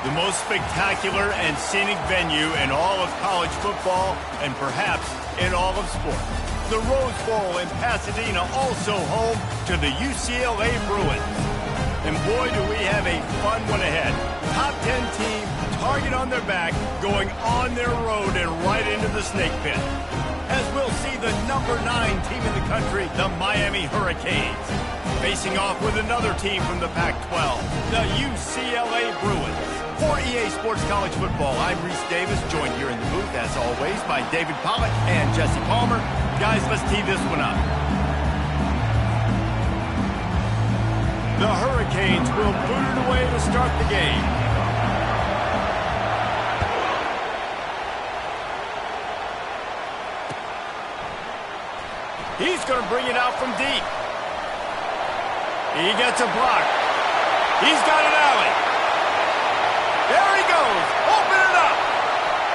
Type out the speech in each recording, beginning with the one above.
The most spectacular and scenic venue in all of college football and perhaps in all of sports. The Rose Bowl in Pasadena, also home to the UCLA Bruins. And boy, do we have a fun one ahead. Top 10 team, target on their back, going on their road and right into the snake pit. As we'll see the number 9 team in the country, the Miami Hurricanes, facing off with another team from the Pac-12, the UCLA Bruins. For EA Sports College Football, I'm Reese Davis, joined here in the booth, as always, by David Pollack and Jesse Palmer. Guys, let's tee this one up. The Hurricanes will boot it away to start the game. He's going to bring it out from deep. He gets a block. He's got an alley. There he goes. Open it up.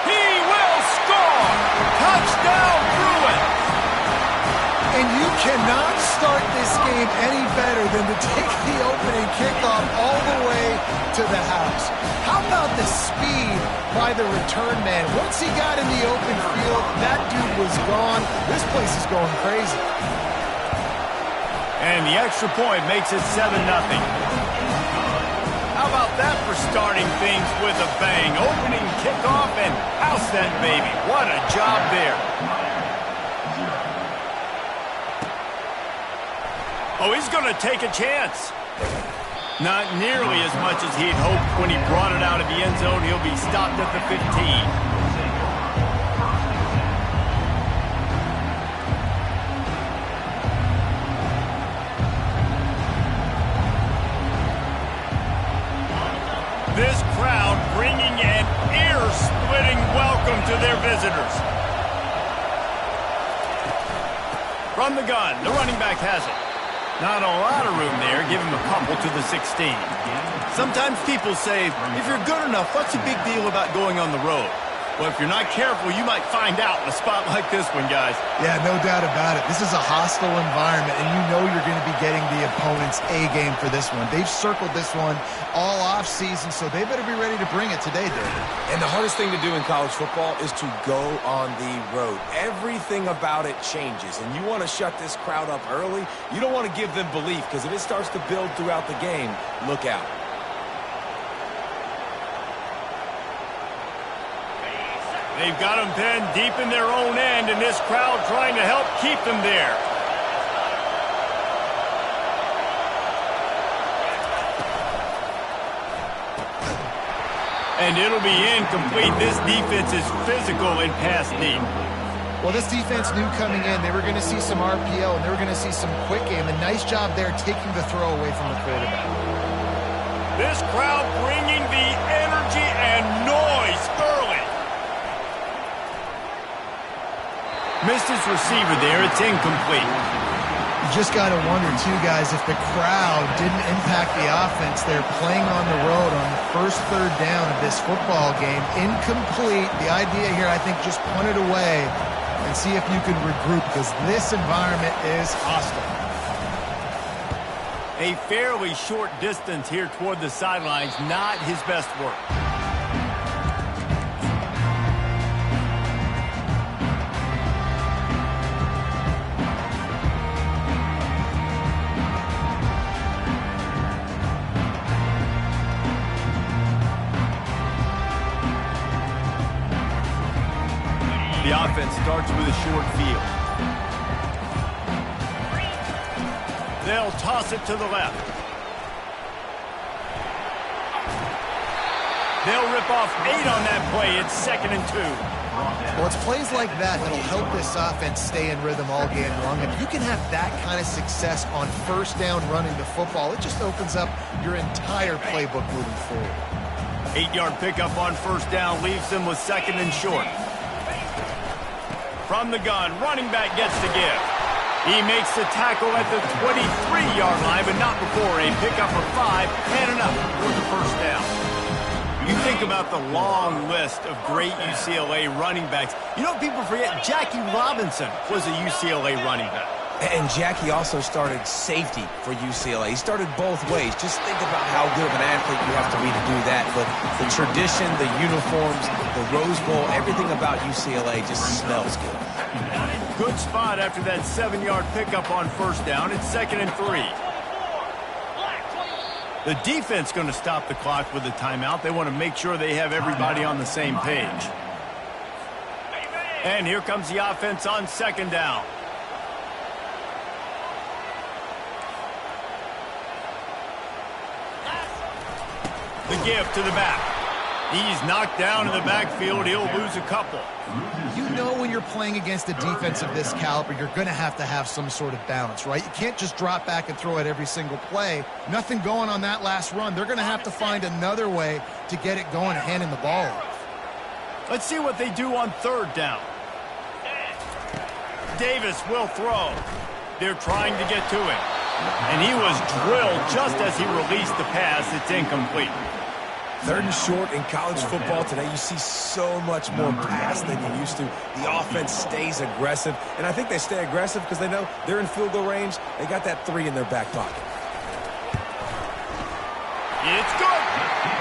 He will score. Touchdown, Bruins. And you cannot start this game any better than to take the opening kickoff all the way to the house. How about the speed by the return man? Once he got in the open field, that dude was gone. This place is going crazy. And the extra point makes it 7-0. How about that for starting things with a bang? Opening kickoff and house that baby. What a job there. Oh, he's going to take a chance. Not nearly as much as he'd hoped when he brought it out of the end zone. He'll be stopped at the 15. This crowd bringing an ear-splitting welcome to their visitors. From the gun, the running back has it. Not a lot of room there. Give him a couple to the 16. Sometimes people say, if you're good enough, what's the big deal about going on the road? Well, if you're not careful, you might find out in a spot like this one, guys. Yeah, no doubt about it. This is a hostile environment, and you know you're going to be getting the opponent's A-game for this one. They've circled this one all off-season, so they better be ready to bring it today, David. And the hardest thing to do in college football is to go on the road. Everything about it changes, and you want to shut this crowd up early. You don't want to give them belief, because if it starts to build throughout the game, look out. They've got them pinned deep in their own end, and this crowd trying to help keep them there. And it'll be incomplete. This defense is physical and pass deep. Well, this defense knew coming in they were going to see some RPO, and they were going to see some quick game. A nice job there taking the throw away from the quarterback. This crowd bringing the energy and noise early. Missed his receiver there. It's incomplete. You just got to wonder, too, guys, if the crowd didn't impact the offense. They're playing on the road on the first third down of this football game. Incomplete. The idea here, I think, just punt it away and see if you can regroup, because this environment is hostile. A fairly short distance here toward the sidelines. Not his best work. The offense starts with a short field. They'll toss it to the left. They'll rip off 8 on that play. It's 2nd and 2. Well, it's plays like that that'll help this offense stay in rhythm all game long. If you can have that kind of success on first down running the football, it just opens up your entire playbook moving forward. 8-yard pickup on first down leaves them with 2nd and short. From the gun, running back gets the give. He makes the tackle at the 23-yard line, but not before a pickup of 5 and enough for the first down. You think about the long list of great UCLA running backs. You know what people forget? Jackie Robinson was a UCLA running back. And Jackie also started safety for UCLA. He started both ways. Just think about how good of an athlete you have to be to do that. But the tradition, the uniforms, the Rose Bowl, everything about UCLA just smells good. Good spot after that 7-yard pickup on first down. It's 2nd and 3. The defense going to stop the clock with a timeout. They want to make sure they have everybody on the same page. And here comes the offense on 2nd down. The give to the back. He's knocked down in the backfield. He'll lose a couple. You know when you're playing against a defense of this caliber, you're going to have some sort of balance, right? You can't just drop back and throw it every single play. Nothing going on that last run. They're going to have to find another way to get it going and handing the ball off. Let's see what they do on 3rd down. Davis will throw. They're trying to get to him. And he was drilled just as he released the pass. It's incomplete. 3rd and short in college football today. You see so much more pass than you used to. The offense stays aggressive, and I think they stay aggressive because they know they're in field goal range. They got that 3 in their back pocket. It's good.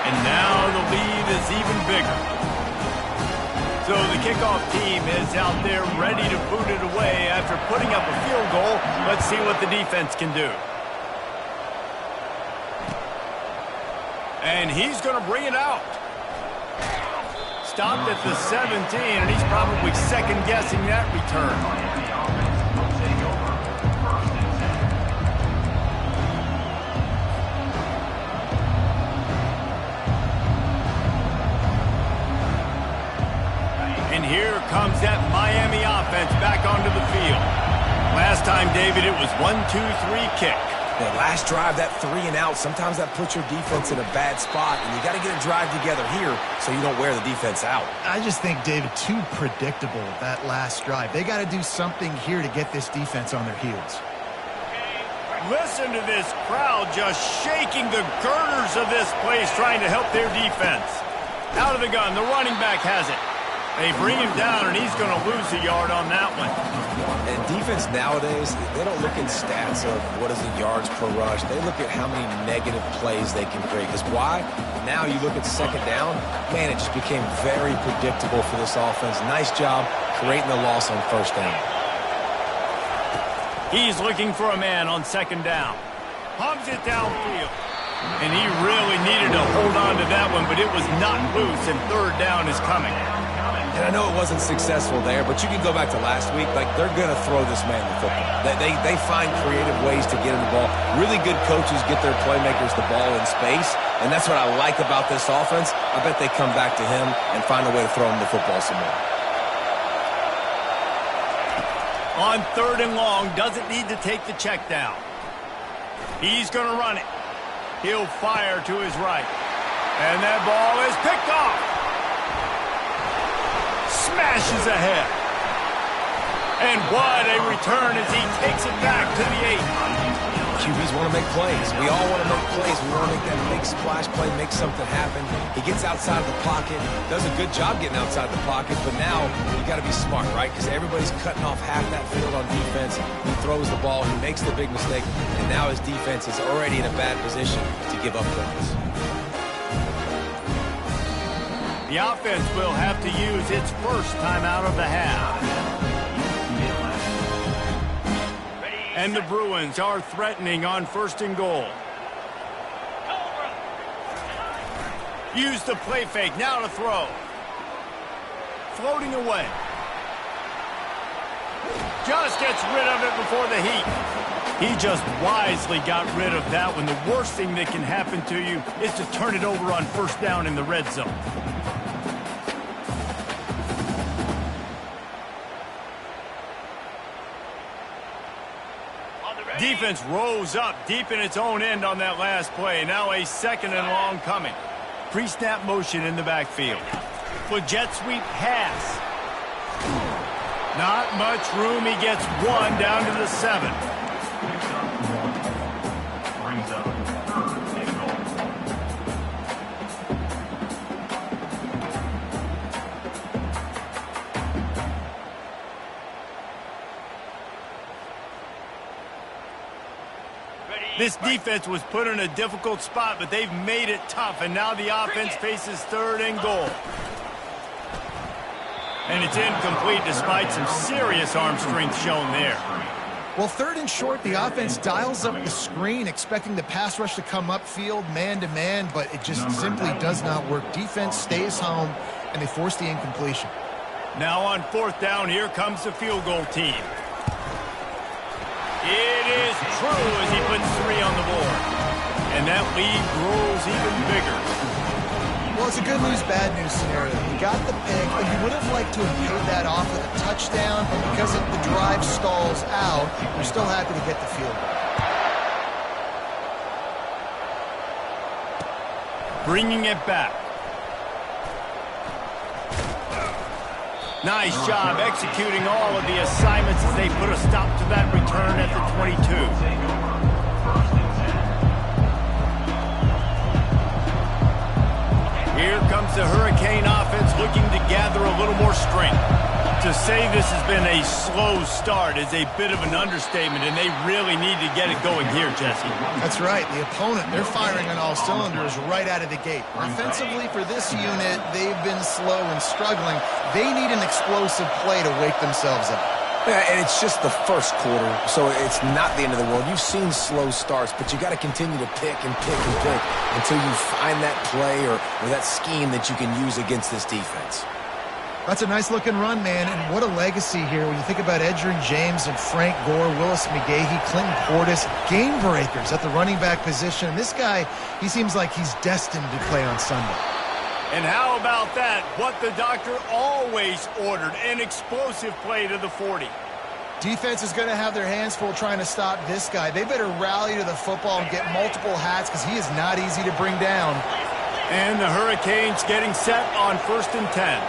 And now the lead is even bigger. So the kickoff team is out there ready to boot it away after putting up a field goal. Let's see what the defense can do. And he's going to bring it out. Stopped at the 17, and he's probably second-guessing that return. And here comes that Miami offense back onto the field. Last time, David, it was 1-2-3 kick. The last drive, that 3 and out, sometimes that puts your defense in a bad spot, and you got to get a drive together here so you don't wear the defense out. I just think, David, too predictable that last drive. They got to do something here to get this defense on their heels. Listen to this crowd just shaking the girders of this place, trying to help their defense. Out of the gun, the running back has it. They bring him down, and he's going to lose a yard on that one. And defense nowadays, they don't look in stats of what is the yards per rush. They look at how many negative plays they can create. Because why? Now you look at 2nd down, man, it just became very predictable for this offense. Nice job creating the loss on 1st down. He's looking for a man on 2nd down. Pumps it downfield. And he really needed to hold on to that one, but it was not loose, and 3rd down is coming. And I know it wasn't successful there, but you can go back to last week. Like, they're going to throw this man the football. They find creative ways to get him the ball. Really good coaches get their playmakers the ball in space, and that's what I like about this offense. I bet they come back to him and find a way to throw him the football some more. On 3rd and long, doesn't need to take the check down. He's going to run it. He'll fire to his right. And that ball is picked off. Smashes ahead. And what a return as he takes it back to the 8. QBs want to make plays. We all want to make plays. We want to make that big splash play, make something happen. He gets outside of the pocket, does a good job getting outside the pocket, but now you got to be smart, right? Because everybody's cutting off half that field on defense. He throws the ball, he makes the big mistake, and now his defense is already in a bad position to give up points. The offense will have to use its first timeout of the half. And the Bruins are threatening on 1st and goal. Use the play fake, now to throw. Floating away. Just gets rid of it before the heat. He just wisely got rid of that one. The worst thing that can happen to you is to turn it over on 1st down in the red zone. Defense rose up deep in its own end on that last play. Now a 2nd and long coming. Pre-snap motion in the backfield. For jet sweep pass. Not much room. He gets 1 down to the 7. This defense was put in a difficult spot, but they've made it tough, and now the offense faces 3rd and goal. And it's incomplete despite some serious arm strength shown there. Well, 3rd and short, the offense dials up the screen, expecting the pass rush to come upfield man-to-man, but it just simply does not work. Defense stays home, and they force the incompletion. Now on 4th down, here comes the field goal team. It is true as he puts 3 on the board. And that lead grows even bigger. Well, it's a good news, bad news scenario. You got the pick, and you would have liked to have paid that off with a touchdown, but because the drive stalls out, you're still happy to get the field goal. Bringing it back. Nice job executing all of the assignments as they put a stop to that return at the 22. Here comes the Hurricane offense looking to gather a little more strength. To say this has been a slow start is a bit of an understatement, and they really need to get it going here, Jesse. That's right. The opponent, they're firing on all cylinders right out of the gate. Offensively, for this unit, they've been slow and struggling. They need an explosive play to wake themselves up. Yeah, and it's just the first quarter, so it's not the end of the world. You've seen slow starts, but you got to continue to pick and pick and pick until you find that play or that scheme that you can use against this defense. That's a nice-looking run, man, and what a legacy here when you think about Edgerrin James and Frank Gore, Willis McGahee, Clinton Portis, game breakers at the running back position. And this guy, he seems like he's destined to play on Sunday. And how about that? What the doctor always ordered, an explosive play to the 40. Defense is going to have their hands full trying to stop this guy. They better rally to the football and get multiple hats because he is not easy to bring down. And the Hurricanes getting set on 1st and 10.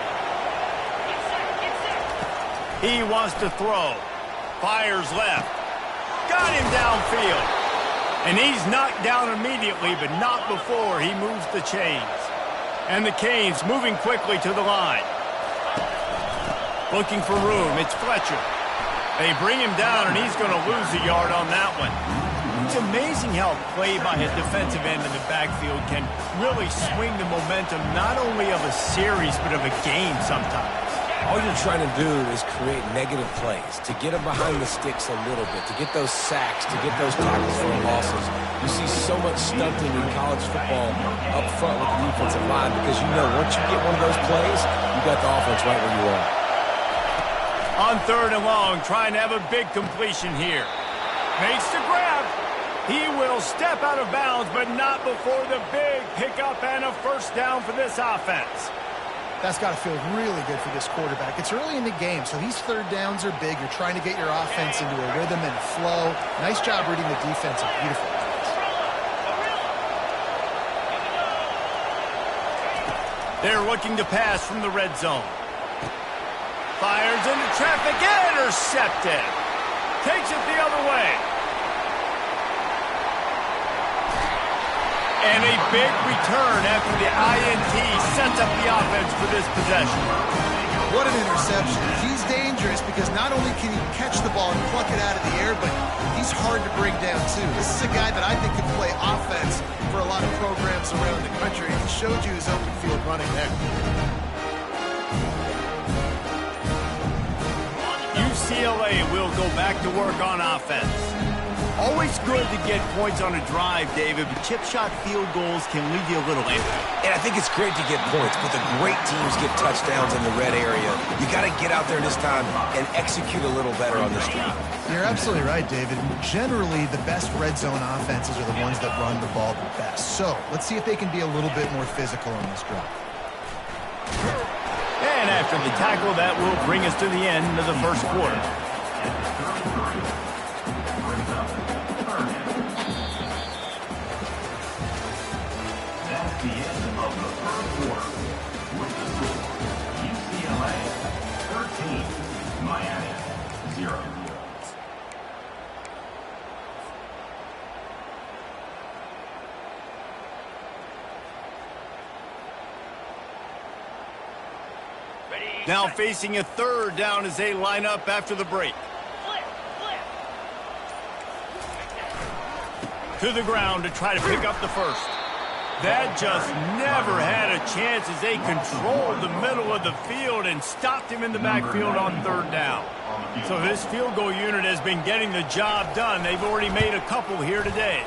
He wants to throw. Fires left. Got him downfield. And he's knocked down immediately, but not before he moves the chains. And the Canes moving quickly to the line. Looking for room. It's Fletcher. They bring him down, and he's going to lose a yard on that one. It's amazing how a play by a defensive end in the backfield can really swing the momentum not only of a series, but of a game sometimes. All you're trying to do is create negative plays, to get them behind the sticks a little bit, to get those sacks, to get those tackles for losses. You see so much stunting in college football up front with the defensive line because you know once you get one of those plays, you got the offense right where you are. On 3rd and long, trying to have a big completion here. Makes the grab. He will step out of bounds, but not before the big pickup and a 1st down for this offense. That's got to feel really good for this quarterback. It's early in the game, so these 3rd downs are big. You're trying to get your offense into a rhythm and a flow. Nice job reading the defense. Beautiful. They're looking to pass from the red zone. Fires into traffic, intercepted. Takes it the other way. And a big return after the INT sets up the offense for this possession. What an interception. He's dangerous because not only can he catch the ball and pluck it out of the air, but he's hard to bring down too. This is a guy that I think can play offense for a lot of programs around the country, and he showed you his open field running there. UCLA will go back to work on offense. Always good to get points on a drive, David, but chip shot field goals can leave you a little empty. And I think it's great to get points, but the great teams get touchdowns in the red area. You got to get out there this time and execute a little better on this drive. You're absolutely right, David. Generally, the best red zone offenses are the ones that run the ball the best. So let's see if they can be a little bit more physical on this drive. And after the tackle, that will bring us to the end of the 1st quarter. The end of the 1st quarter. With the score, UCLA 13, Miami 0. Now facing a 3rd down as they line up after the break. to the ground to try to pick up the first. That just never had a chance as they controlled the middle of the field and stopped him in the backfield on third down. So this field goal unit has been getting the job done. They've already made a couple here today.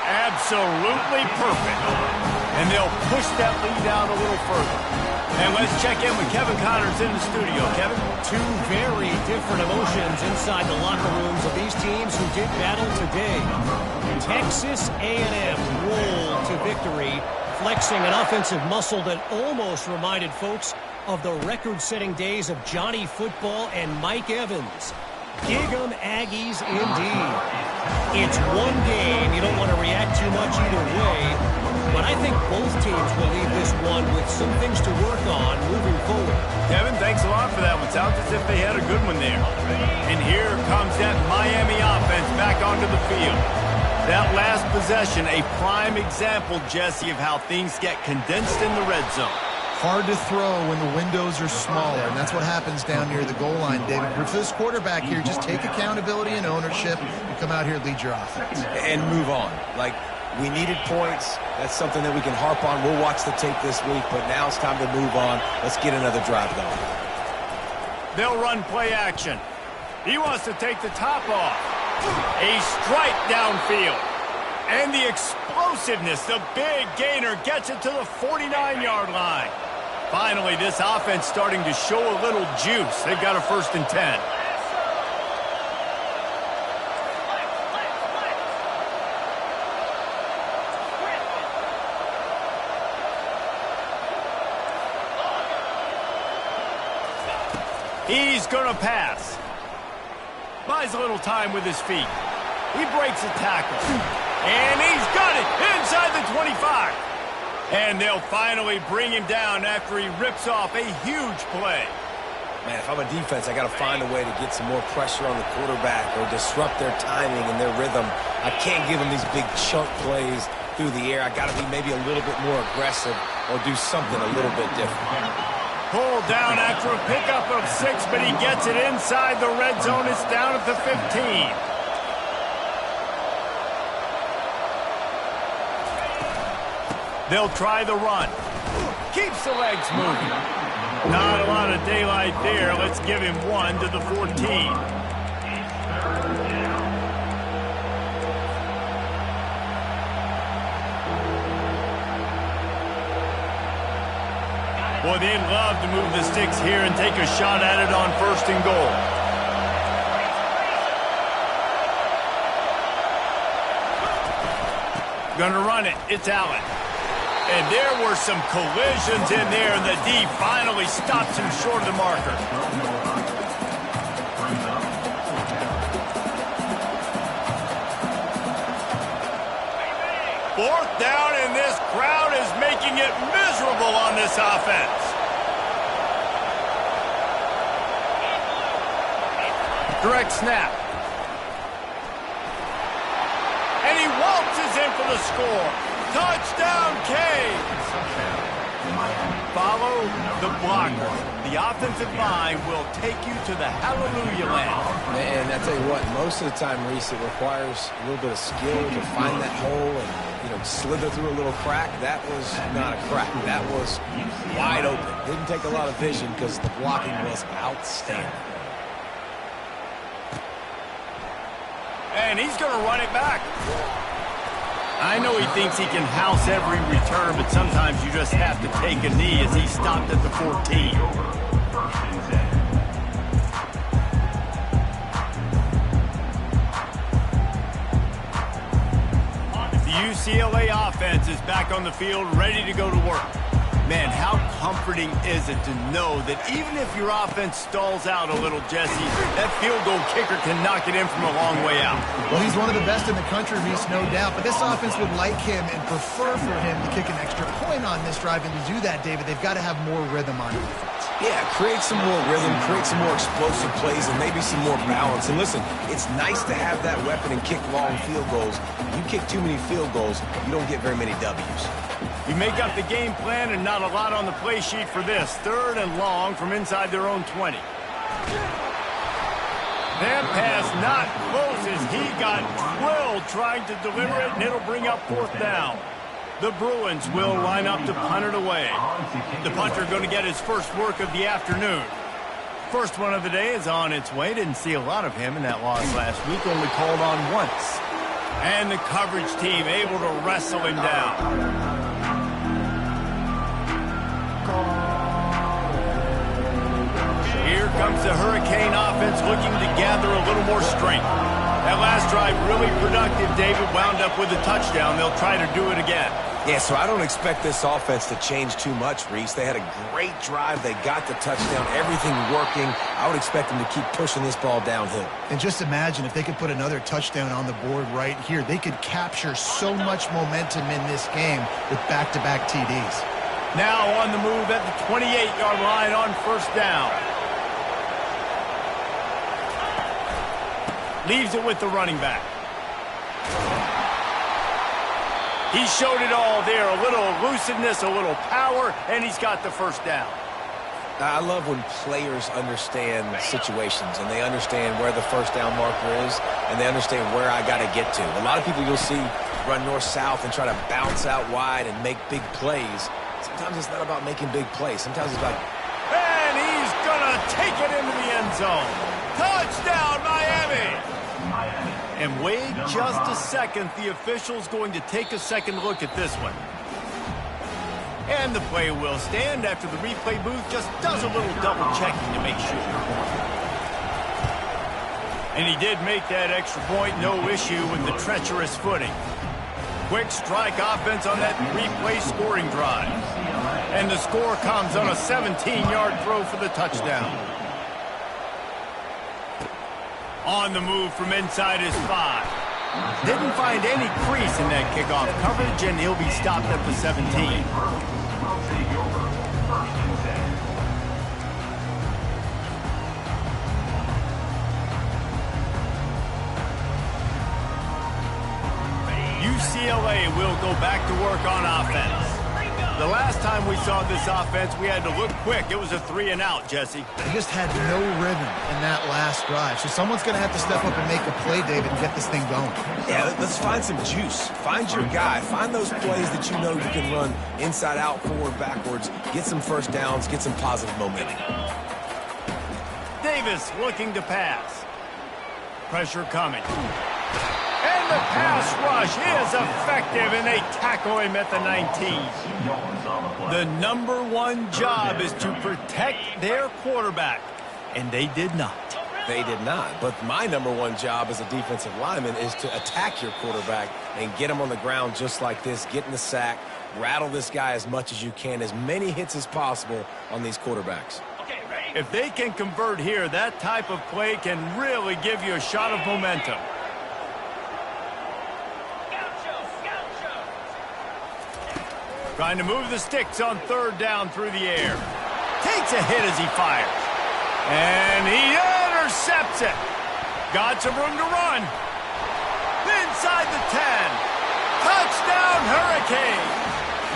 Absolutely perfect. And they'll push that lead out a little further. And let's check in with Kevin Connors in the studio. Kevin? Two very different emotions inside the locker rooms of these teams who did battle today. Texas A&M rolled to victory, flexing an offensive muscle that almost reminded folks of the record-setting days of Johnny Football and Mike Evans. Gig 'em Aggies indeed. It's one game. You don't want to react too much either way, but I think both teams will leave this one with some things to work on moving forward. Kevin, thanks a lot for that one. Sounds as if they had a good one there. And here comes that Miami offense back onto the field. That last possession, a prime example, Jesse, of how things get condensed in the red zone. Hard to throw when the windows are smaller, and that's what happens down near the goal line, David. For this quarterback here, just take accountability and ownership and come out here and lead your offense. And move on. Like, we needed points. That's something that we can harp on. We'll watch the tape this week, but now it's time to move on. Let's get another drive going. They'll run play action. He wants to take the top off. A strike downfield. And the explosiveness, the big gainer gets it to the 49-yard line. Finally, this offense starting to show a little juice. They've got a 1st and 10. He's going to pass. Buys a little time with his feet. He breaks a tackle. And he's got it inside the 25. And they'll finally bring him down after he rips off a huge play. Man, if I'm a defense, I got to find a way to get some more pressure on the quarterback or disrupt their timing and their rhythm. I can't give them these big chunk plays through the air. I got to be maybe a little bit more aggressive or do something a little bit different. Pulled down after a pickup of 6, but he gets it inside the red zone. It's down at the 15. They'll try the run. Keeps the legs moving. Not a lot of daylight there. Let's give him 1 to the 14. Boy, they'd love to move the sticks here and take a shot at it on 1st and goal. Gonna run it. It's Allen. And there were some collisions in there, and the D finally stops him short of the marker. 4th down, and this crowd is making it miserable on this offense. Direct snap. And he waltzes in for the score. Touchdown, Canes! Follow the blocker. The offensive line will take you to the hallelujah land. And I tell you what, most of the time, Reese, it requires a little bit of skill to find that hole and, slither through a little crack. That was not a crack. That was wide open. Didn't take a lot of vision because the blocking was outstanding. And he's going to run it back. I know he thinks he can house every return, but sometimes you just have to take a knee as he stopped at the 14. The UCLA offense is back on the field, ready to go to work. Man, how comforting is it to know that even if your offense stalls out a little, Jesse, that field goal kicker can knock it in from a long way out. Well, he's one of the best in the country, Reese, no doubt. But this offense would like him and prefer for him to kick an extra point on this drive. And to do that, David, they've got to have more rhythm on defense. Yeah, create some more rhythm, create some more explosive plays, and maybe some more balance. And listen, it's nice to have that weapon and kick long field goals. You kick too many field goals, you don't get very many W's. You make up the game plan and not a lot on the play sheet for this. 3rd and long from inside their own 20. That pass not close as he got drilled trying to deliver it, and it'll bring up 4th down. The Bruins will line up to punt it away. The punter going to get his first work of the afternoon. First one of the day is on its way. Didn't see a lot of him in that loss last week. Only called on once. And the coverage team able to wrestle him down. Here comes the Hurricane offense looking to gather a little more strength. That last drive really productive. David wound up with a touchdown. They'll try to do it again. Yeah, so I don't expect this offense to change too much, Reese. They had a great drive. They got the touchdown. Everything working. I would expect them to keep pushing this ball downhill. And just imagine if they could put another touchdown on the board right here. They could capture so much momentum in this game with back-to-back TDs. Now on the move at the 28-yard line on 1st down. Leaves it with the running back. He showed it all there. A little elusiveness, a little power, and he's got the 1st down. I love when players understand situations and they understand where the 1st down marker is and they understand where I got to get to. A lot of people you'll see run north-south and try to bounce out wide and make big plays. Sometimes it's not about making big plays. Sometimes it's about... And he's going to take it into the end zone. Touchdown, Miami! And wait just a second. The official's going to take a second look at this one. And the play will stand after the replay booth just does a little double checking to make sure. And he did make that extra point. No issue with the treacherous footing. Quick strike offense on that replay scoring drive. And the score comes on a 17-yard throw for the touchdown. On the move from inside his 5. Didn't find any crease in that kickoff coverage, and he'll be stopped at the 17. UCLA will go back to work on offense. The last time we saw this offense, we had to look quick. It was a 3-and-out, Jesse. They just had no rhythm in that last drive. So someone's going to have to step up and make a play, David, and get this thing going. Yeah, let's find some juice. Find your guy. Find those plays that you know you can run inside out, forward, backwards. Get some 1st downs. Get some positive momentum. Davis looking to pass. Pressure coming. And the pass rush is effective, and they tackle him at the 19. The #1 job is to protect their quarterback, and they did not. They did not. But my #1 job as a defensive lineman is to attack your quarterback and get him on the ground just like this, get in the sack, rattle this guy as much as you can, as many hits as possible on these quarterbacks. If they can convert here, that type of play can really give you a shot of momentum. Trying to move the sticks on 3rd down through the air. Takes a hit as he fires. And he intercepts it. Got some room to run. Inside the 10. Touchdown, Hurricane.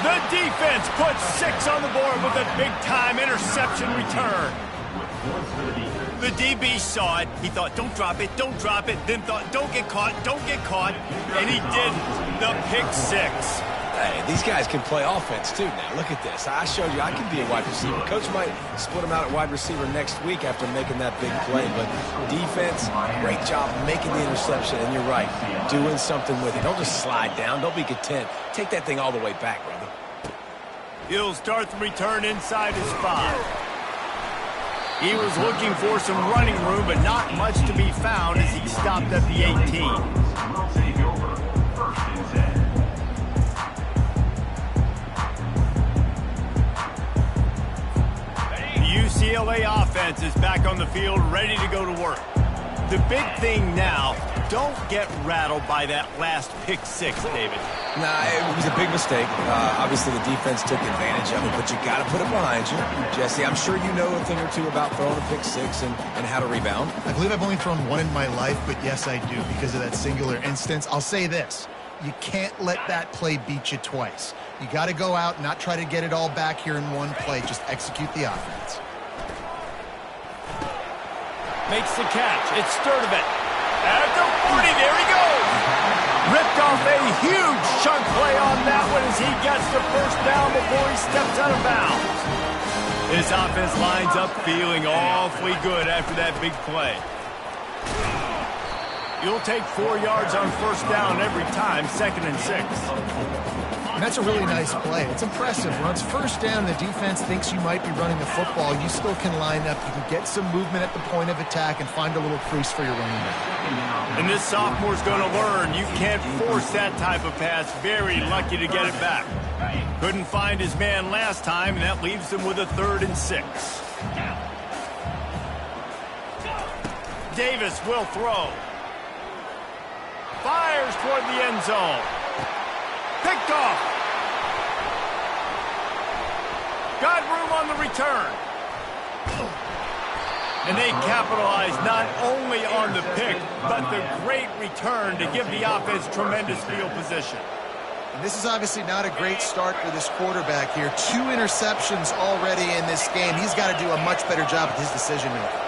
The defense puts 6 on the board with a big-time interception return. The DB saw it. He thought, don't drop it, don't drop it. Then thought, don't get caught, don't get caught. And he did the pick 6. Hey, these guys can play offense, too, now. Look at this. I showed you I can be a wide receiver. Coach might split him out at wide receiver next week after making that big play. But defense, great job making the interception. And you're right, doing something with it. Don't just slide down. Don't be content. Take that thing all the way back, brother. He'll start the return inside his 5. He was looking for some running room, but not much to be found as he stopped at the 18. UCLA offense is back on the field, ready to go to work. The big thing now, don't get rattled by that last pick 6, David. Nah, it was a big mistake. Obviously, the defense took advantage of it, but you got to put it behind you. Jesse, I'm sure you know a thing or two about throwing a pick 6 and how to rebound. I believe I've only thrown one in my life, but yes, I do because of that singular instance. I'll say this. You can't let that play beat you twice. You got to go out and not try to get it all back here in one play. Just execute the offense. Makes the catch. It's Sturdivant. At the 40, there he goes. Ripped off a huge chunk play on that one as he gets the first down before he steps out of bounds. His offense lines up feeling awfully good after that big play. You'll take 4 yards on first down every time, 2nd and 6. And that's a really nice play. It's impressive. Once first down, the defense thinks you might be running the football. You still can line up. You can get some movement at the point of attack and find a little crease for your running back. And this sophomore's going to learn you can't force that type of pass. Very lucky to get it back. Couldn't find his man last time, and that leaves him with a 3rd and 6. Davis will throw. Fires toward the end zone. Picked off. Got room on the return. And they capitalize not only on the pick, but the great return to give the offense tremendous field position. And this is obviously not a great start for this quarterback here. 2 interceptions already in this game. He's got to do a much better job with his decision-making.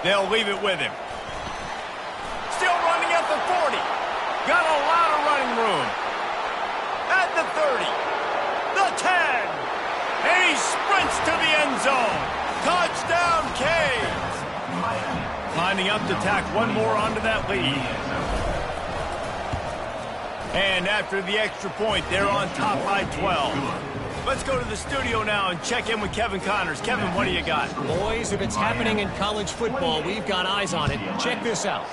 They'll leave it with him. Still running at the 40. Got a lot of running room. At the 30. The 10. And he sprints to the end zone. Touchdown, Canes. Lining up to tack one more onto that lead. And after the extra point, they're on top by 12. Let's go to the studio now and check in with Kevin Connors. Kevin, what do you got? Boys, if it's happening in college football, we've got eyes on it. Check this out.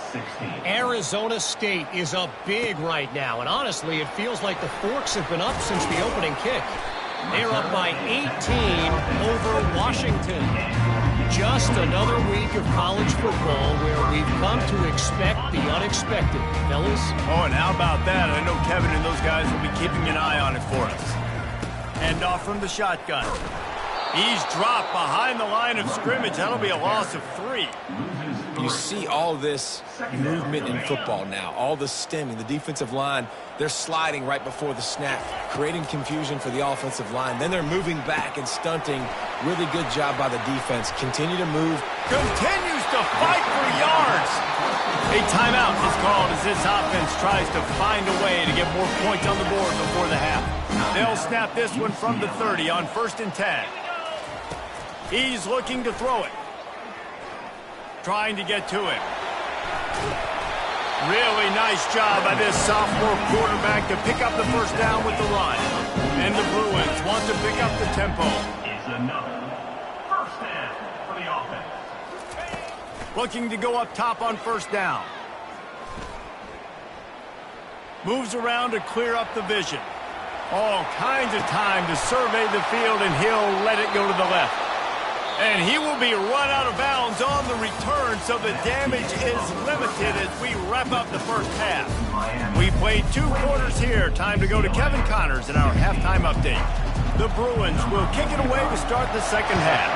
Arizona State is up big right now, and honestly, it feels like the forks have been up since the opening kick. They're up by 18 over Washington. Just another week of college football where we've come to expect the unexpected, fellas. Oh, and how about that? I know Kevin and those guys will be keeping an eye on it for us. And off from the shotgun. He's dropped behind the line of scrimmage. That'll be a loss of 3. You see all this movement in football now, all the stemming, the defensive line, they're sliding right before the snap, creating confusion for the offensive line. Then they're moving back and stunting. Really good job by the defense. Continue to move. Continues to fight for yards. A timeout is called as this offense tries to find a way to get more points on the board before the half. They'll snap this one from the 30 on 1st and 10. He's looking to throw it. Trying to get to it. Really nice job by this sophomore quarterback to pick up the first down with the run. And the Bruins want to pick up the tempo. Is another first down for the offense. Looking to go up top on first down. Moves around to clear up the vision. All kinds of time to survey the field, and he'll let it go to the left. And he will be run out of bounds on the return, so the damage is limited as we wrap up the first half. We played 2 quarters here. Time to go to Kevin Connors in our halftime update. The Bruins will kick it away to start the second half.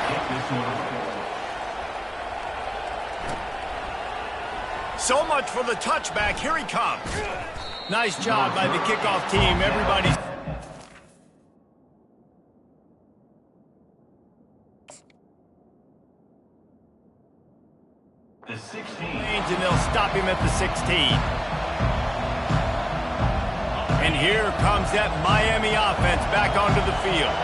So much for the touchback. Here he comes. Nice job by the kickoff team. Everybody's... The 16. And they'll stop him at the 16. And here comes that Miami offense back onto the field.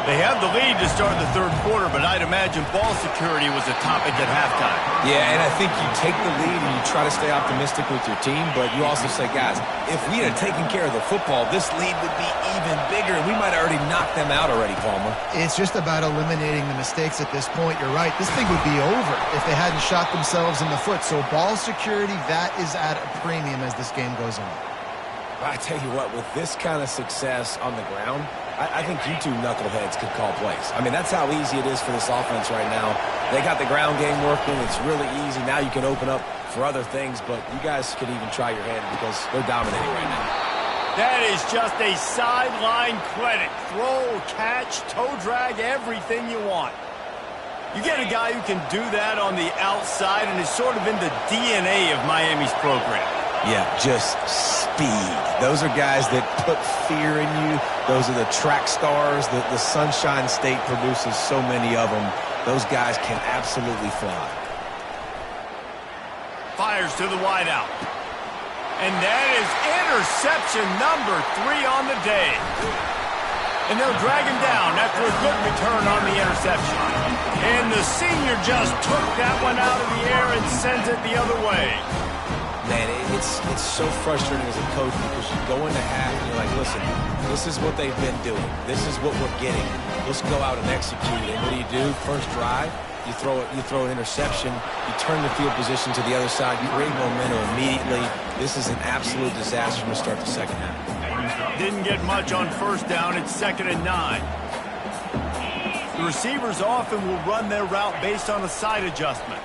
They have the lead to start the third quarter, but I'd imagine ball security was a topic at halftime. Yeah, and I think you take the lead and you try to stay optimistic with your team, but you also say, guys, if we had taken care of the football, this lead would be even bigger, and we might have already knocked them out already, Palmer. It's just about eliminating the mistakes at this point. You're right. This thing would be over if they hadn't shot themselves in the foot. So ball security, that is at a premium as this game goes on. I tell you what, with this kind of success on the ground, I think you two knuckleheads could call plays. I mean, that's how easy it is for this offense right now. They got the ground game working. It's really easy. Now you can open up for other things, but you guys could even try your hand because they're dominating right now. That is just a sideline credit. Throw, catch, toe drag, everything you want. You get a guy who can do that on the outside, and is sort of in the DNA of Miami's program. Yeah, just speed. Those are guys that put fear in you. Those are the track stars. The Sunshine State produces so many of them. those guys can absolutely fly. Fires to the wideout. And that is interception number 3 on the day. And they'll drag him down after a good return on the interception. And the senior just took that one out of the air and sends it the other way. Man, it's so frustrating as a coach because you go into half and you're like, listen, this is what they've been doing. This is what we're getting. Let's go out and execute. And what do? First drive, you throw an interception, you turn the field position to the other side, you create momentum immediately. This is an absolute disaster to start the second half. Didn't get much on first down. It's 2nd and 9. The receivers often will run their route based on a side adjustment.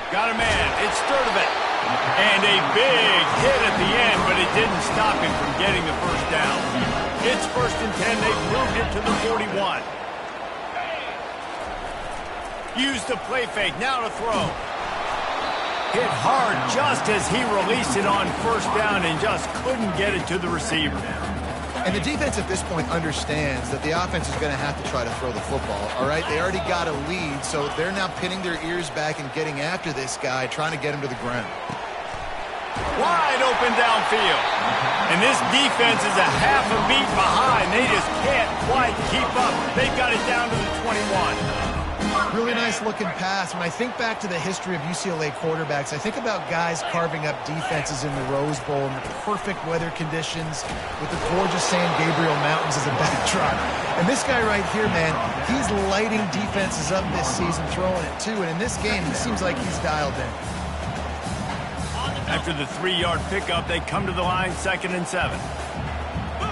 Got a man. It's Sturdivant. And a big hit at the end, but it didn't stop him from getting the first down. It's 1st and 10. They've moved it to the 41. Use the play fake. Now to throw. Hit hard just as he released it on first down and just couldn't get it to the receiver. And the defense at this point understands that the offense is going to have to try to throw the football, all right? They already got a lead, so they're now pinning their ears back and getting after this guy, trying to get him to the ground. Wide open downfield. And this defense is a half a beat behind. They just can't quite keep up. They've got it down to the 21. Really nice looking pass. When I think back to the history of UCLA quarterbacks, I think about guys carving up defenses in the Rose Bowl in the perfect weather conditions with the gorgeous San Gabriel Mountains as a backdrop. And this guy right here, man, he's lighting defenses up this season, throwing it too. And in this game, he seems like he's dialed in. After the 3-yard pickup, they come to the line 2nd and 7.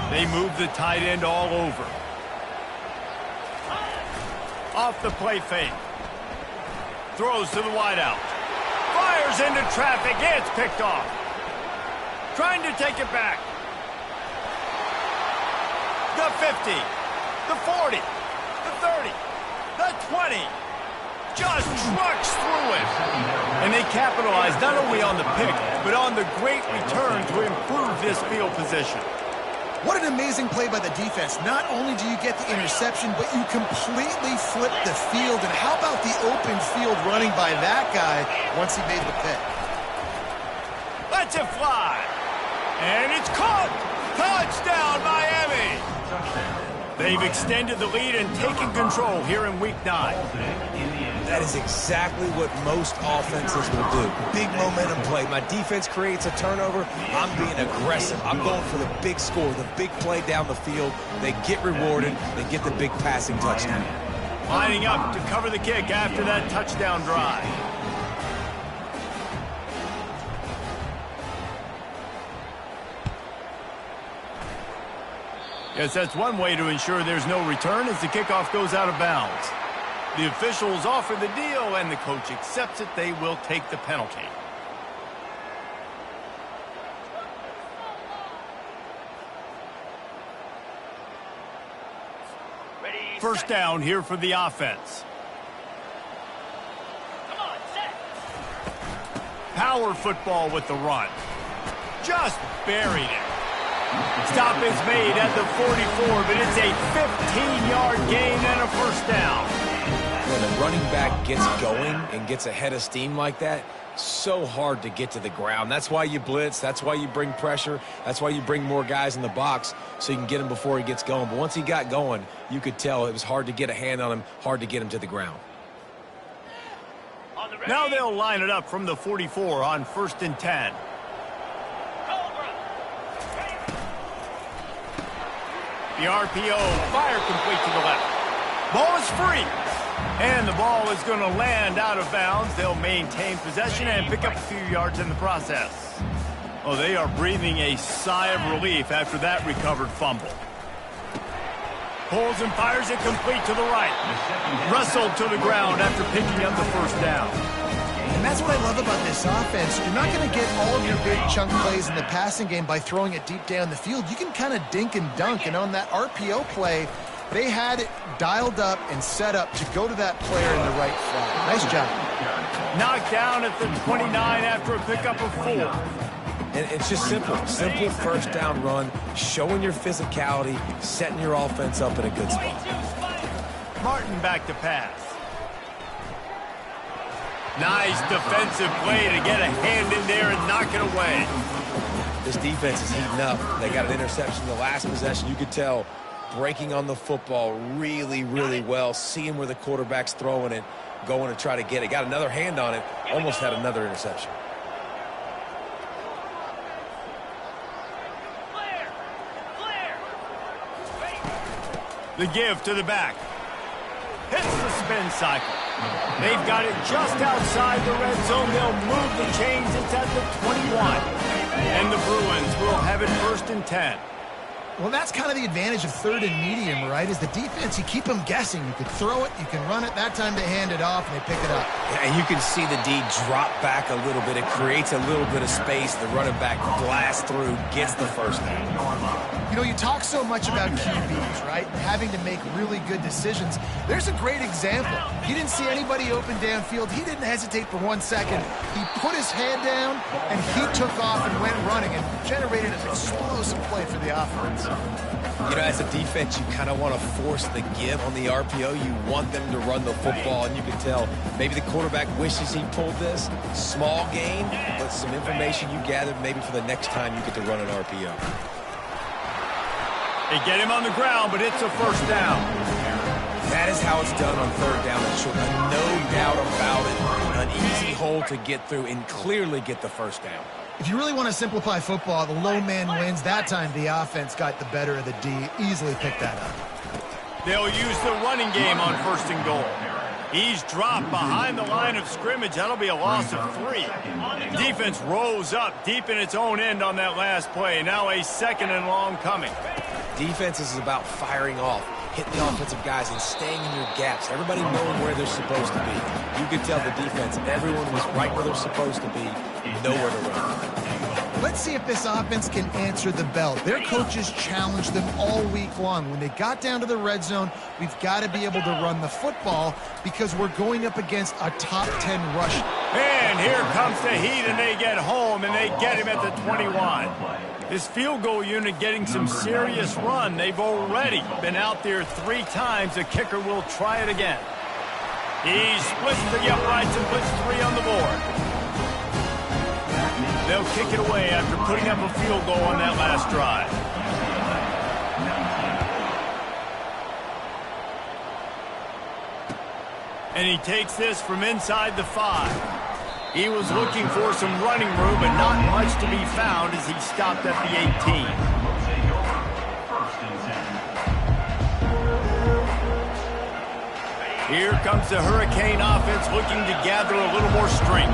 They move the tight end all over. Off the play fake. Throws to the wideout. Fires into traffic. It's picked off. Trying to take it back. The 50. The 40. The 30. The 20. Just trucks through it. And they capitalize not only on the pick, but on the great return to improve this field position. What an amazing play by the defense. Not only do you get the interception, but you completely flip the field. And how about the open field running by that guy once he made the pick? Lets it fly. And it's caught. Touchdown, Miami. They've extended the lead and taken control here in Week 9. That is exactly what most offenses will do. Big momentum play. My defense creates a turnover. I'm being aggressive. I'm going for the big score, the big play down the field. They get rewarded. They get the big passing touchdown. Lining up to cover the kick after that touchdown drive. Yes, that's one way to ensure there's no return as the kickoff goes out of bounds. The officials offer the deal, and the coach accepts it. They will take the penalty. First down here for the offense. Power football with the run. Just buried it. Stop is made at the 44, but it's a 15-yard gain and a first down. When a running back gets going and gets ahead of steam like that, so hard to get to the ground. That's why you blitz. That's why you bring pressure. That's why you bring more guys in the box so you can get him before he gets going. But once he got going, you could tell it was hard to get a hand on him, hard to get him to the ground. Now they'll line it up from the 44 on 1st and 10. The RPO, fire complete to the left. Ball is free. And the ball is going to land out of bounds. They'll maintain possession and pick up a few yards in the process. Oh, they are breathing a sigh of relief after that recovered fumble. Pulls and fires it complete to the right. Wrestled to the ground after picking up the first down. And that's what I love about this offense. You're not going to get all of your big chunk plays in the passing game by throwing it deep down the field. You can kind of dink and dunk. And on that RPO play, they had it dialed up and set up to go to that player in the right flat. Nice job. Knocked down at the 29 after a pickup of 4. And it's just simple first down run, showing your physicality, setting your offense up in a good spot. Martin back to pass. Nice defensive play to get a hand in there and knock it away. This defense is heating up. They got an interception in the last possession. You could tell breaking on the football really, really well, seeing where the quarterback's throwing it, going to try to get it. Got another hand on it, almost had another interception. The give to the back. Hits the spin cycle. They've got it just outside the red zone. They'll move the chains. It's at the 21. And the Bruins will have it 1st and 10. Well, that's kind of the advantage of 3rd and medium, right? Is the defense, you keep them guessing. You can throw it, you can run it. That time they hand it off and they pick it up. Yeah, and you can see the D drop back a little bit. It creates a little bit of space. The running back blasts through, gets the first down. You know, you talk so much about QBs, right? Having to make really good decisions. There's a great example. He didn't see anybody open downfield. He didn't hesitate for 1 second. He put his head down, and he took off and went running and generated an explosive play for the offense. You know, as a defense, you kind of want to force the give on the RPO. You want them to run the football, and you can tell maybe the quarterback wishes he pulled this. Small gain, but some information you gathered maybe for the next time you get to run an RPO. They get him on the ground, but it's a first down. That is how it's done on 3rd down and short. No doubt about it. An easy hole to get through and clearly get the first down. If you really want to simplify football, the low man wins. That time the offense got the better of the D. Easily picked that up. They'll use the running game on 1st and goal. He's dropped behind the line of scrimmage. That'll be a loss of 3. Defense rose up deep in its own end on that last play. Now a 2nd and long coming. Defense is about firing off, hitting the offensive guys and staying in your gaps. Everybody knowing where they're supposed to be. You could tell the defense, everyone was right where they're supposed to be, nowhere to run. Let's see if this offense can answer the bell. Their coaches challenged them all week long. When they got down to the red zone, we've got to be able to run the football because we're going up against a top 10 rush. And here comes the heat, and they get home, and they get him at the 21. This field goal unit getting some serious run. They've already been out there 3 times. The kicker will try it again. He splits the uprights and puts 3 on the board. They'll kick it away after putting up a field goal on that last drive. And he takes this from inside the 5. He was looking for some running room, but not much to be found as he stopped at the 18. Here comes the Hurricane offense looking to gather a little more strength.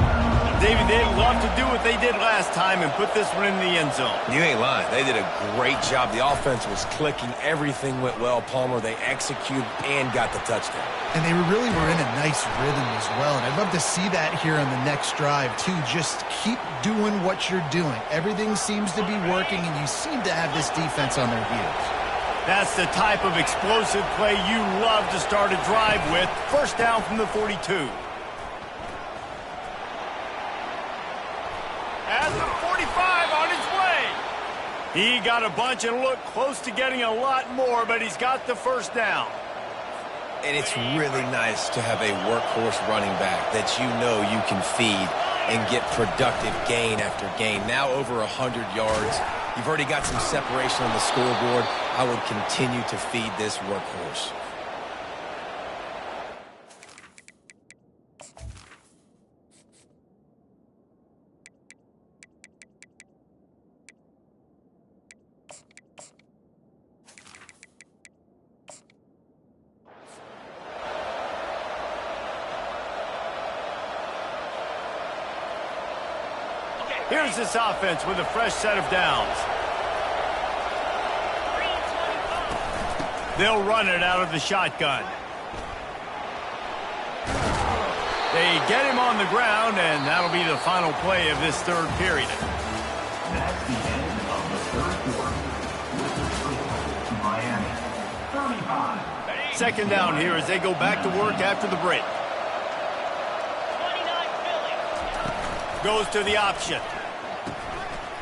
David, they'd love to do what they did last time and put this one in the end zone. You ain't lying. They did a great job. The offense was clicking. Everything went well. Palmer, they executed and got the touchdown. And they really were in a nice rhythm as well. And I'd love to see that here on the next drive, too. Just keep doing what you're doing. Everything seems to be working, and you seem to have this defense on their heels. That's the type of explosive play you love to start a drive with. First down from the 42. At the 45 on his way. He got a bunch and looked close to getting a lot more, but he's got the first down. And it's really nice to have a workhorse running back that you know you can feed and get productive gain after gain. Now over 100 yards. You've already got some separation on the scoreboard. I would continue to feed this workhorse. Here's this offense with a fresh set of downs. They'll run it out of the shotgun. They get him on the ground, and that'll be the final play of this 3rd period. That's the end of the 3rd quarter. With the score, Miami, 35. 2nd down here as they go back to work after the break. 29 Philly. Goes to the option.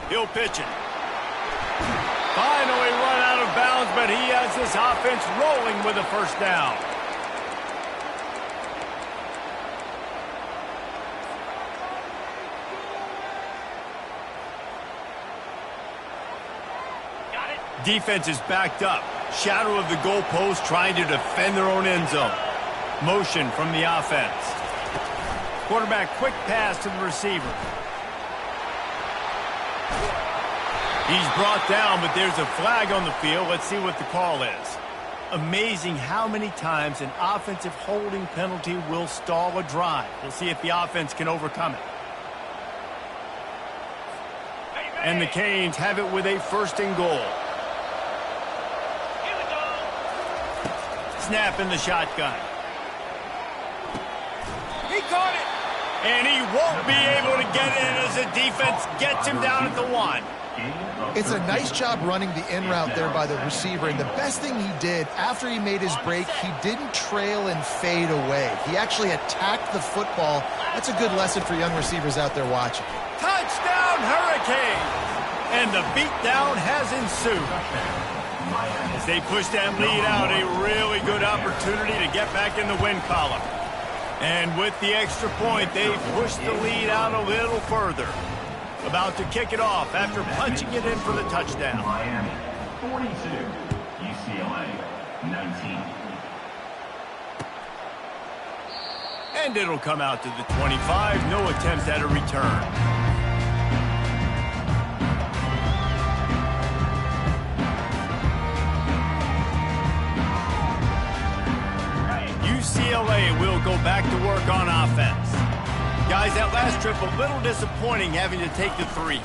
He'll pitch it. Finally run out of bounds, but he has this offense rolling with a first down. Defense is backed up. Shadow of the goalpost trying to defend their own end zone. Motion from the offense. Quarterback quick pass to the receiver. He's brought down, but there's a flag on the field. Let's see what the call is. Amazing how many times an offensive holding penalty will stall a drive. We'll see if the offense can overcome it. And the Canes have it with a 1st and goal. Snap in the shotgun. He caught it. And he won't be able to get in as the defense gets him down at the 1. It's a nice job running the in route there by the receiver, and the best thing he did after he made his break, he didn't trail and fade away. He actually attacked the football. That's a good lesson for young receivers out there watching. Touchdown, Hurricanes! And the beatdown has ensued. As they push that lead out, a really good opportunity to get back in the win column. And with the extra point, they've pushed the lead out a little further. About to kick it off after punching it in for the touchdown. Miami, 42. UCLA, 19. And it'll come out to the 25. No attempt at a return. UCLA will go back to work on offense. Guys, that last trip, a little disappointing having to take the 3.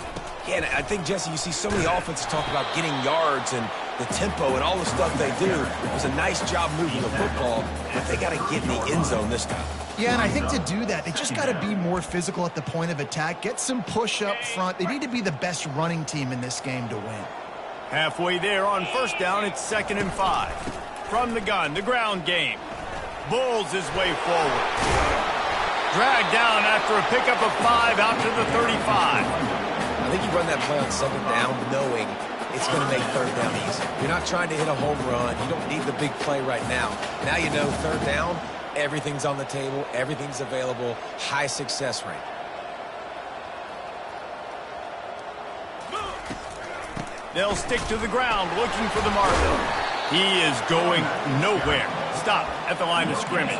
Yeah, and I think, Jesse, you see so many offenses talk about getting yards and the tempo and all the stuff they do. It was a nice job moving the football, but they got to get in the end zone this time. Yeah, and I think to do that, they just got to be more physical at the point of attack, get some push up front. They need to be the best running team in this game to win. Halfway there on 1st down, it's 2nd and 5. From the gun, the ground game. Bulls his way forward. Dragged down after a pickup of 5 out to the 35. I think you run that play on 2nd down knowing it's going to make 3rd down easy. You're not trying to hit a home run. You don't need the big play right now. Now you know 3rd down, everything's on the table, everything's available, high success rate. They'll stick to the ground looking for the marker. He is going nowhere. Stop at the line of scrimmage.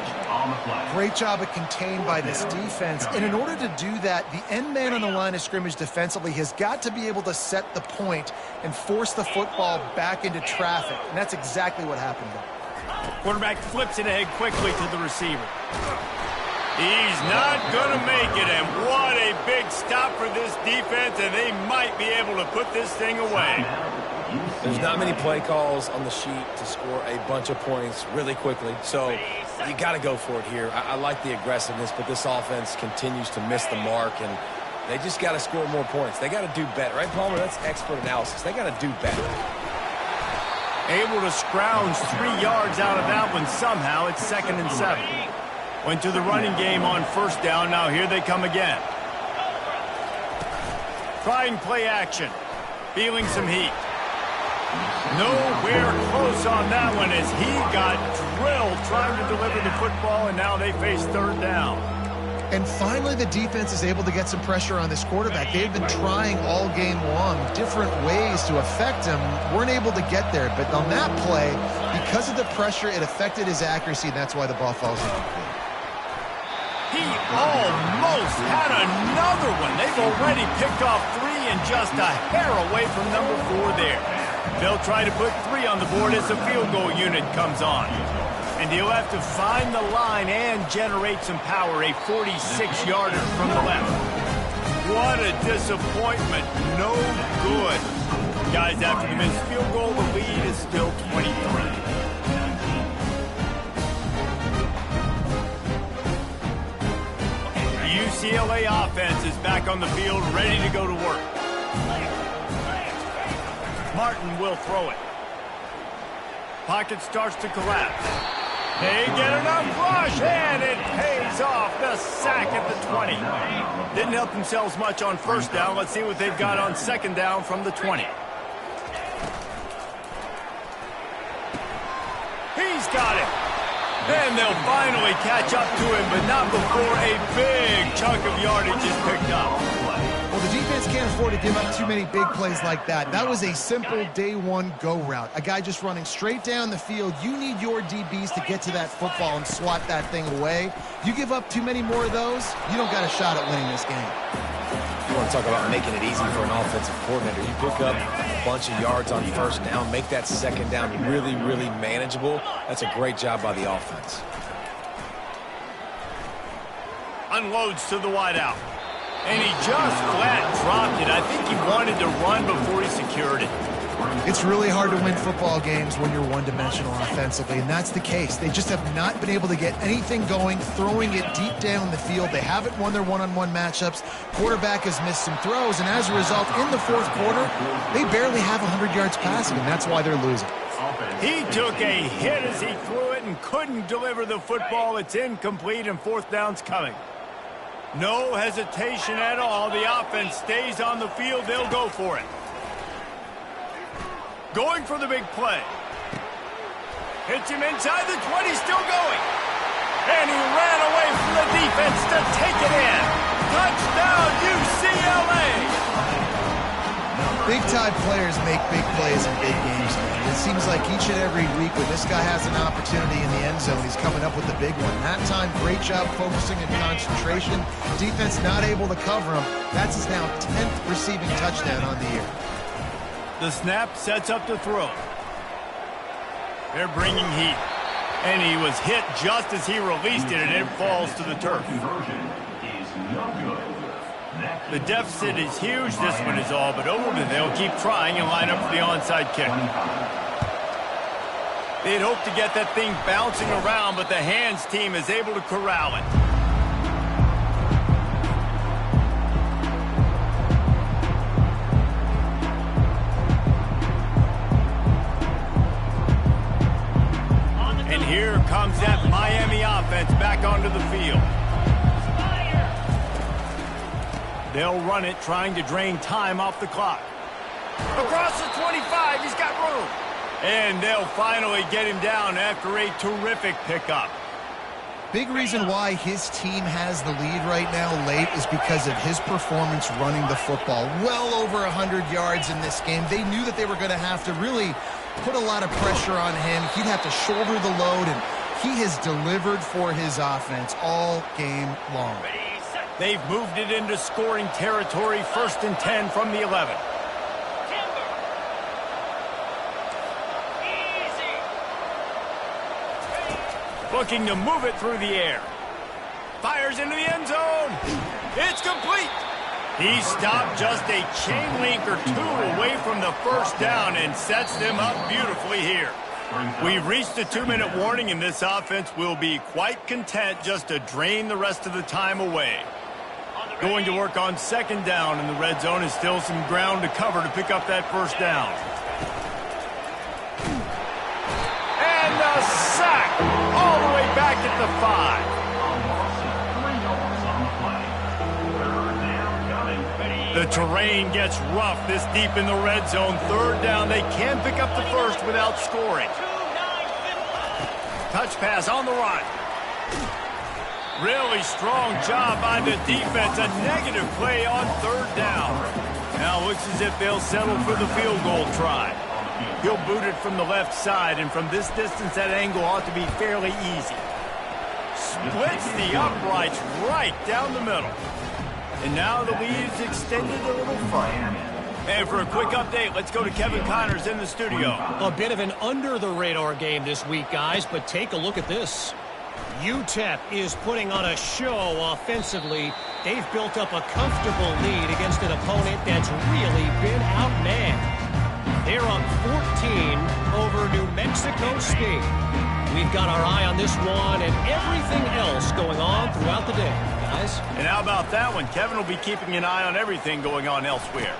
Great job at contained by this defense. And in order to do that, the end man on the line of scrimmage defensively has got to be able to set the point and force the football back into traffic. And that's exactly what happened there. Quarterback flips it ahead quickly to the receiver. He's not going to make it, and what a big stop for this defense, and they might be able to put this thing away. There's not many play calls on the sheet to score a bunch of points really quickly, so you got to go for it here. I like the aggressiveness, but this offense continues to miss the mark, and they just got to score more points. They got to do better, right, Palmer? That's expert analysis. They got to do better. Able to scrounge 3 yards out of that one somehow. It's 2nd and 7. Went to the running game on 1st down. Now here they come again. Trying play action. Feeling some heat. Nowhere close on that one as he got drilled trying to deliver the football, and now they face 3rd down. And finally, the defense is able to get some pressure on this quarterback. They've been trying all game long different ways to affect him. Weren't able to get there, but on that play, because of the pressure, it affected his accuracy, and that's why the ball falls incomplete. He almost had another one. They've already picked off 3 and just a hair away from number 4 there. They'll try to put 3 on the board as the field goal unit comes on. And he'll have to find the line and generate some power, a 46-yarder from the left. What a disappointment. No good. Guys, after the missed field goal, the lead is still 23. UCLA offense is back on the field, ready to go to work. Martin will throw it. Pocket starts to collapse. They get enough rush, and it pays off. The sack at the 20. Didn't help themselves much on 1st down. Let's see what they've got on 2nd down from the 20. He's got it. And they'll finally catch up to him, but not before a big chunk of yardage is picked up. Well, the defense can't afford to give up too many big plays like that. That was a simple day one go route. A guy just running straight down the field. You need your DBs to get to that football and swat that thing away. You give up too many more of those, you don't got a shot at winning this game. You want to talk about making it easy for an offensive coordinator. You pick up a bunch of yards on first down, make that second down really, really manageable. That's a great job by the offense. Unloads to the wideout. And he just flat dropped it. I think he wanted to run before he secured it. It's really hard to win football games when you're one-dimensional offensively, and that's the case. They just have not been able to get anything going, throwing it deep down the field. They haven't won their one-on-one matchups. Quarterback has missed some throws, and as a result, in the fourth quarter, they barely have 100 yards passing, and that's why they're losing. He took a hit as he threw it and couldn't deliver the football. It's incomplete, and fourth down's coming. No hesitation at all. The offense stays on the field. They'll go for it. Going for the big play. Hits him inside the 20, still going. And he ran away from the defense to take it in. Touchdown, UCLA! Big-time players make big plays in big games, man. It seems like each and every week when this guy has an opportunity in the end zone, he's coming up with the big one. That time, great job focusing and concentration. Defense not able to cover him. That's his now 10th receiving touchdown on the year. The snap sets up to throw. They're bringing heat. And he was hit just as he released it, and it falls to the turf. The deficit is huge. This one is all but over, but they'll keep trying and line up for the onside kick. They'd hoped to get that thing bouncing around, but the hands team is able to corral it. And here comes that Miami offense back onto the field. They'll run it, trying to drain time off the clock. Across the 25, he's got room. And they'll finally get him down after a terrific pickup. Big reason why his team has the lead right now late is because of his performance running the football. Well over 100 yards in this game. They knew that they were going to have to really put a lot of pressure on him. He'd have to shoulder the load, and he has delivered for his offense all game long. They've moved it into scoring territory, 1st and 10 from the 11. Looking to move it through the air. Fires into the end zone. It's complete. He stopped just a chain link or two away from the first down and sets them up beautifully here. We've reached a 2-minute warning, and this offense will be quite content just to drain the rest of the time away. Going to work on 2nd down, and the red zone is still some ground to cover to pick up that first down. And a sack all the way back at the 5. The terrain gets rough this deep in the red zone. 3rd down, they can pick up the first without scoring. Touch pass on the run. Really strong job by the defense. A negative play on 3rd down. Now looks as if they'll settle for the field goal try. He'll boot it from the left side, and from this distance, that angle ought to be fairly easy. Splits the uprights right down the middle. And now the lead is extended a little further. And for a quick update, let's go to Kevin Connors in the studio. A bit of an under-the-radar game this week, guys, but take a look at this. UTEP is putting on a show offensively. They've built up a comfortable lead against an opponent that's really been outmanned. They're up 14 over New Mexico State. We've got our eye on this one and everything else going on throughout the day, guys. And how about that one? Kevin will be keeping an eye on everything going on elsewhere.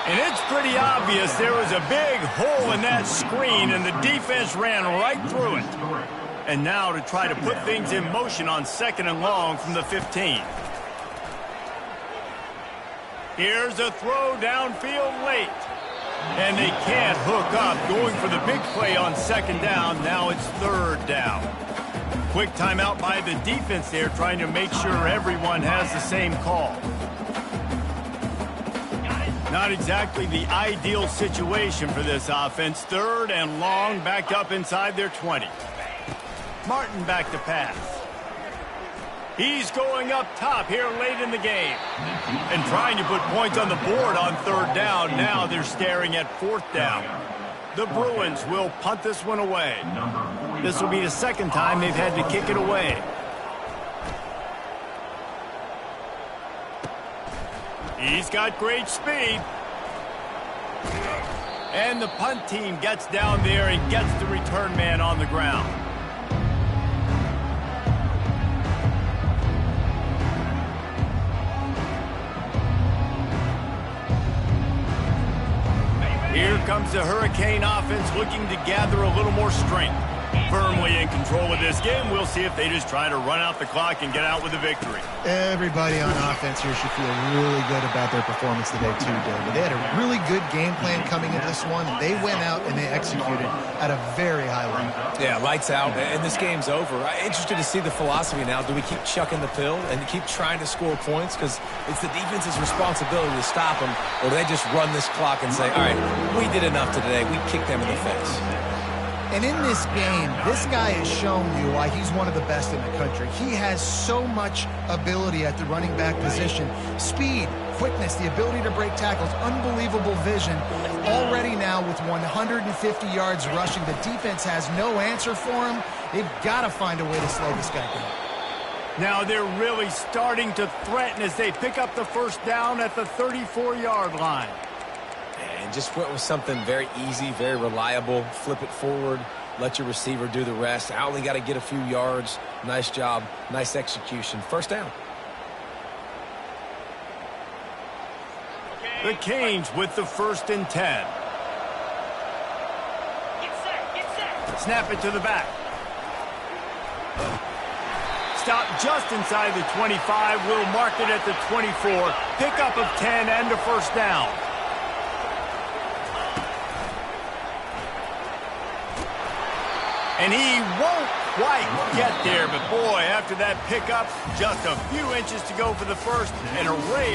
And it's pretty obvious there was a big hole in that screen, and the defense ran right through it. And now to try to put things in motion on 2nd and long from the 15. Here's a throw downfield late. And they can't hook up, going for the big play on 2nd down. Now it's 3rd down. Quick timeout by the defense there, trying to make sure everyone has the same call. Not exactly the ideal situation for this offense. 3rd and long, backed up inside their 20. Martin back to pass. He's going up top here late in the game. And trying to put points on the board on 3rd down. Now they're staring at 4th down. The Bruins will punt this one away. This will be the 2nd time they've had to kick it away. He's got great speed. And the punt team gets down there and gets the return man on the ground. Here comes the Hurricane offense looking to gather a little more strength. Firmly in control of this game. We'll see if they just try to run out the clock and get out with a victory. Everybody on offense here should feel really good about their performance today, too, David. They had a really good game plan coming into this one, and they went out and they executed at a very high level. Yeah, lights out, and this game's over. I'm interested to see the philosophy now. Do we keep chucking the pill and keep trying to score points? Because it's the defense's responsibility to stop them, or do they just run this clock and say, all right, we did enough today. We kicked them in the face. And in this game, this guy has shown you why he's one of the best in the country. He has so much ability at the running back position. Speed, quickness, the ability to break tackles, unbelievable vision. Already now with 150 yards rushing, the defense has no answer for him. They've got to find a way to slow this guy down. Now they're really starting to threaten as they pick up the 1st down at the 34-yard line. And just went with something very easy, very reliable. Flip it forward, let your receiver do the rest. I only got to get a few yards. Nice job, nice execution. 1st down. The Canes with the 1st and 10. Snap it to the back. Stop just inside the 25. We'll mark it at the 24. Pickup of 10 and a 1st down. And he won't quite get there, but boy, after that pickup, just a few inches to go for the 1st, an array